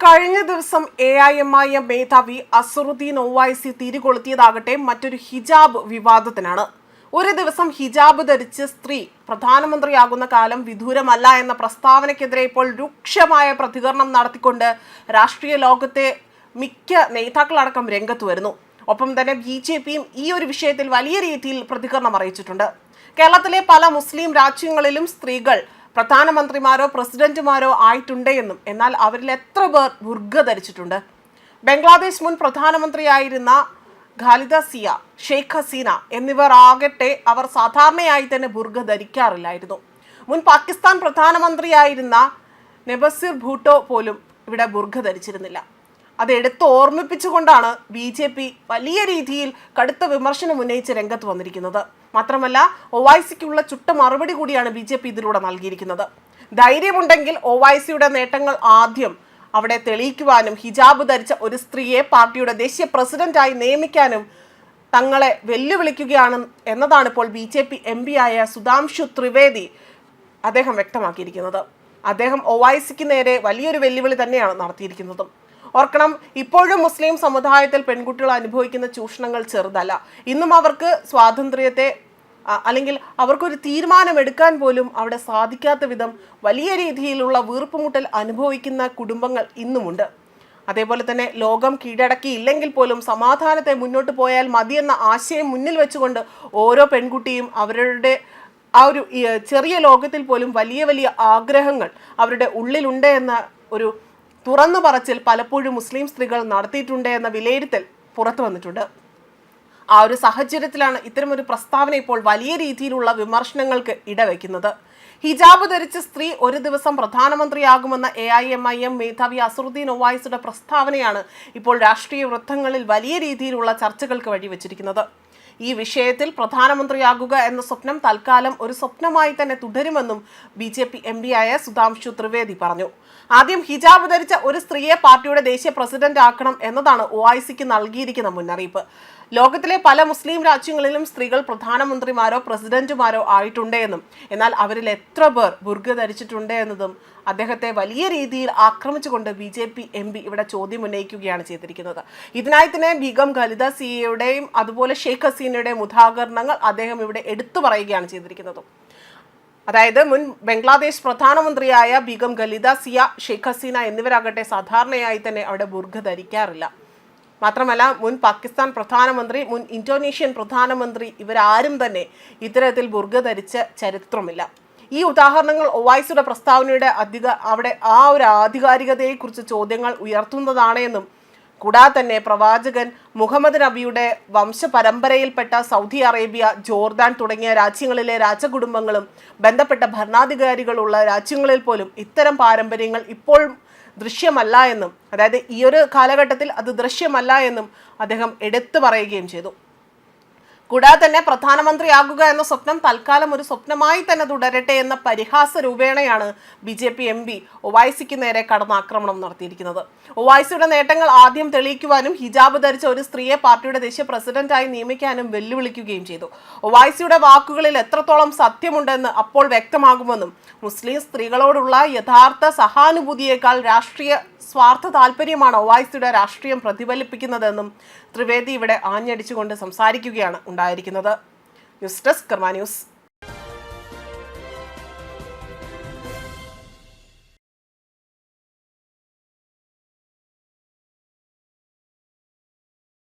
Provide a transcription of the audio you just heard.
കഴിഞ്ഞ ദിവസം AIMIM മേധാവി അസറുദ്ദീൻ ഒവൈസി തിരികൊളുത്തിയതാകട്ടെ മറ്റൊരു ഹിജാബ് വിവാദത്തിനാണ്. ഒരു ദിവസം ഹിജാബ് ധരിച്ച് സ്ത്രീ പ്രധാനമന്ത്രിയാകുന്ന കാലം വിദൂരമല്ല എന്ന പ്രസ്താവനയ്ക്കെതിരെ ഇപ്പോൾ രൂക്ഷമായ പ്രതികരണം നടത്തിക്കൊണ്ട് രാഷ്ട്രീയ ലോകത്തെ മിക്ക നേതാക്കളടക്കം രംഗത്ത് വരുന്നു. ഒപ്പം തന്നെ BJPയും ഈ ഒരു വിഷയത്തിൽ വലിയ രീതിയിൽ പ്രതികരണം അറിയിച്ചിട്ടുണ്ട്. കേരളത്തിലെ പല മുസ്ലിം രാജ്യങ്ങളിലും സ്ത്രീകൾ പ്രധാനമന്ത്രിമാരോ പ്രസിഡന്റുമാരോ ആയിട്ടുണ്ട് എന്നും എന്നാൽ അവരിൽ എത്ര പേർ ബുർഖ ധരിച്ചിട്ടുണ്ട്? ബംഗ്ലാദേശ് മുൻ പ്രധാനമന്ത്രിയായിരുന്ന ഖാലിദ സിയ, ഷെയ്ഖ് ഹസീന എന്നിവർ ആകട്ടെ അവർ സാധാരണയായി തന്നെ ബുർഖ ധരിക്കാറില്ലായിരുന്നു. മുൻ പാകിസ്ഥാൻ പ്രധാനമന്ത്രിയായിരുന്ന നബസിർ ഭൂട്ടോ പോലും ഇവിടെ ബുർഖ ധരിച്ചിരുന്നില്ല. അത് എടുത്ത് ഓർമ്മിപ്പിച്ചുകൊണ്ടാണ് BJP വലിയ രീതിയിൽ കടുത്ത വിമർശനം ഉന്നയിച്ച് രംഗത്ത് വന്നിരിക്കുന്നത്. മാത്രമല്ല ഒവൈസിക്കുള്ള ചുട്ട മറുപടി കൂടിയാണ് BJP ഇതിലൂടെ നൽകിയിരിക്കുന്നത്. ധൈര്യമുണ്ടെങ്കിൽ ഒവൈസിയുടെ നേട്ടങ്ങൾ ആദ്യം അവിടെ തെളിയിക്കുവാനും ഹിജാബ് ധരിച്ച ഒരു സ്ത്രീയെ പാർട്ടിയുടെ ദേശീയ പ്രസിഡന്റായി നിയമിക്കാനും തങ്ങളെ വെല്ലുവിളിക്കുകയാണ് എന്നതാണ് ഇപ്പോൾ BJP MP ആയ സുധാംശു ത്രിവേദി അദ്ദേഹം വ്യക്തമാക്കിയിരിക്കുന്നത്. അദ്ദേഹം ഒവൈസിക്ക് നേരെ വലിയൊരു വെല്ലുവിളി തന്നെയാണ് നടത്തിയിരിക്കുന്നത്. ഓർക്കണം, ഇപ്പോഴും മുസ്ലിം സമുദായത്തിൽ പെൺകുട്ടികൾ അനുഭവിക്കുന്ന ചൂഷണങ്ങൾ ചെറുതല്ല. ഇന്നും അവർക്ക് സ്വാതന്ത്ര്യത്തെ അല്ലെങ്കിൽ അവർക്കൊരു തീരുമാനം എടുക്കാൻ പോലും അവിടെ സാധിക്കാത്ത വിധം വലിയ രീതിയിലുള്ള വീർപ്പുമുട്ടൽ അനുഭവിക്കുന്ന കുടുംബങ്ങൾ ഇന്നുമുണ്ട്. അതേപോലെ തന്നെ ലോകം കീഴടക്കിയില്ലെങ്കിൽ പോലും സമാധാനത്തെ മുന്നോട്ട് പോയാൽ മതിയെന്ന ആശയം മുന്നിൽ വെച്ചുകൊണ്ട് ഓരോ പെൺകുട്ടിയും അവരുടെ ആ ഒരു ചെറിയ ലോകത്തിൽ പോലും വലിയ വലിയ ആഗ്രഹങ്ങൾ അവരുടെ ഉള്ളിലുണ്ട് എന്ന ഒരു തുറന്നു പറച്ചിൽ പലപ്പോഴും മുസ്ലിം സ്ത്രീകൾ നടത്തിയിട്ടുണ്ട് എന്ന വിലയിരുത്തൽ പുറത്തു വന്നിട്ടുണ്ട്. ആ ഒരു സാഹചര്യത്തിലാണ് ഇത്തരമൊരു പ്രസ്താവന ഇപ്പോൾ വലിയ രീതിയിലുള്ള വിമർശനങ്ങൾക്ക് ഇടവയ്ക്കുന്നത്. ഹിജാബ് ധരിച്ച സ്ത്രീ ഒരു ദിവസം പ്രധാനമന്ത്രിയാകുമെന്ന AIMIM മേധാവി അസറുദ്ദീൻ ഒവൈസിയുടെ പ്രസ്താവനയാണ് ഇപ്പോൾ രാഷ്ട്രീയ വൃത്തങ്ങളിൽ വലിയ രീതിയിലുള്ള ചർച്ചകൾക്ക് വഴിവെച്ചിരിക്കുന്നത്. ഈ വിഷയത്തിൽ പ്രധാനമന്ത്രിയാകുക എന്ന സ്വപ്നം തൽക്കാലം ഒരു സ്വപ്നമായി തന്നെ തുടരുമെന്നും BJP MP ആയ സുധാംശു ത്രിവേദി പറഞ്ഞു. ആദ്യം ഹിജാബ് ധരിച്ച ഒരു സ്ത്രീയെ പാർട്ടിയുടെ ദേശീയ പ്രസിഡന്റ് ആക്കണം എന്നതാണ് ഒവൈസിക്ക് നൽകിയിരിക്കുന്ന മുന്നറിയിപ്പ്. ലോകത്തിലെ പല മുസ്ലിം രാജ്യങ്ങളിലും സ്ത്രീകൾ പ്രധാനമന്ത്രിമാരോ പ്രസിഡന്റുമാരോ ആയിട്ടുണ്ട് എന്നും എന്നാൽ അവരിൽ എത്ര പേർ ബുർഖ ധരിച്ചിട്ടുണ്ട് എന്നതും അദ്ദേഹത്തെ വലിയ രീതിയിൽ ആക്രമിച്ചുകൊണ്ട് BJP MP ഇവിടെ ചോദ്യം ഉന്നയിക്കുകയാണ് ചെയ്തിരിക്കുന്നത്. ഇതിനായി തന്നെ ബീഗം ഖാലിദ സിയയുടെയും അതുപോലെ ഷെയ്ഖ് ഹസീനയുടെയും ഉദാഹരണങ്ങൾ അദ്ദേഹം ഇവിടെ എടുത്തു പറയുകയാണ് ചെയ്തിരിക്കുന്നത്. അതായത് മുൻ ബംഗ്ലാദേശ് പ്രധാനമന്ത്രിയായ ബീഗം ഖാലിദ സിയ, ഷെയ്ഖ് ഹസീന എന്നിവരാകട്ടെ സാധാരണയായി തന്നെ അവിടെ ബുർഖ ധരിക്കാറില്ല. മാത്രമല്ല മുൻ പാകിസ്ഥാൻ പ്രധാനമന്ത്രി, മുൻ ഇന്തോനേഷ്യൻ പ്രധാനമന്ത്രി ഇവരാരും തന്നെ ഇത്തരത്തിൽ ബുർഖ ധരിച്ച ചരിത്രമില്ല. ഈ ഉദാഹരണങ്ങൾ ഒവൈസിയുടെ പ്രസ്താവനയുടെ അവിടെ ആ ഒരു ആധികാരികതയെക്കുറിച്ച് ചോദ്യങ്ങൾ ഉയർത്തുന്നതാണ് എന്നും കൂടാതെ തന്നെ പ്രവാചകൻ മുഹമ്മദ് നബിയുടെ വംശപരമ്പരയിൽപ്പെട്ട സൗദി അറേബ്യ, ജോർദാൻ തുടങ്ങിയ രാജ്യങ്ങളിലെ രാജകുടുംബങ്ങളും ബന്ധപ്പെട്ട ഭരണാധികാരികളുള്ള രാജ്യങ്ങളിൽ പോലും ഇത്തരം പാരമ്പര്യങ്ങൾ ഇപ്പോൾ ദൃശ്യമല്ല എന്നും അതായത് ഈ ഒരു കാലഘട്ടത്തിൽ അത് ദൃശ്യമല്ല എന്നും അദ്ദേഹം എടുത്തു പറയുകയും ചെയ്തു. കൂടാതെ തന്നെ പ്രധാനമന്ത്രിയാകുക എന്ന സ്വപ്നം തൽക്കാലം ഒരു സ്വപ്നമായി തന്നെ തുടരട്ടെ എന്ന പരിഹാസ രൂപേണയാണ് BJP MP ഒവൈസിക്ക് നേരെ കടന്നാക്രമണം നടത്തിയിരിക്കുന്നത്. ഒവൈസിയുടെ നേട്ടങ്ങൾ ആദ്യം തെളിയിക്കുവാനും ഹിജാബ് ധരിച്ച ഒരു സ്ത്രീയെ പാർട്ടിയുടെ ദേശീയ പ്രസിഡന്റായി നിയമിക്കാനും വെല്ലുവിളിക്കുകയും ചെയ്തു. ഒവൈസിയുടെ വാക്കുകളിൽ എത്രത്തോളം സത്യമുണ്ടെന്ന് അപ്പോൾ വ്യക്തമാകുമെന്നും മുസ്ലിം സ്ത്രീകളോടുള്ള യഥാർത്ഥ സഹാനുഭൂതിയേക്കാൾ രാഷ്ട്രീയ സ്വാർത്ഥ താല്പര്യമാണ് ഒവൈസിയുടെ രാഷ്ട്രീയം പ്രതിഫലിപ്പിക്കുന്നതെന്നും ത്രിവേദി ഇവിടെ ആഞ്ഞടിച്ചുകൊണ്ട് സംസാരിക്കുകയാണ് ഉണ്ടായിരിക്കുന്നത്. ന്യൂസ് ഡെസ്ക് കർമ്മ ന്യൂസ്.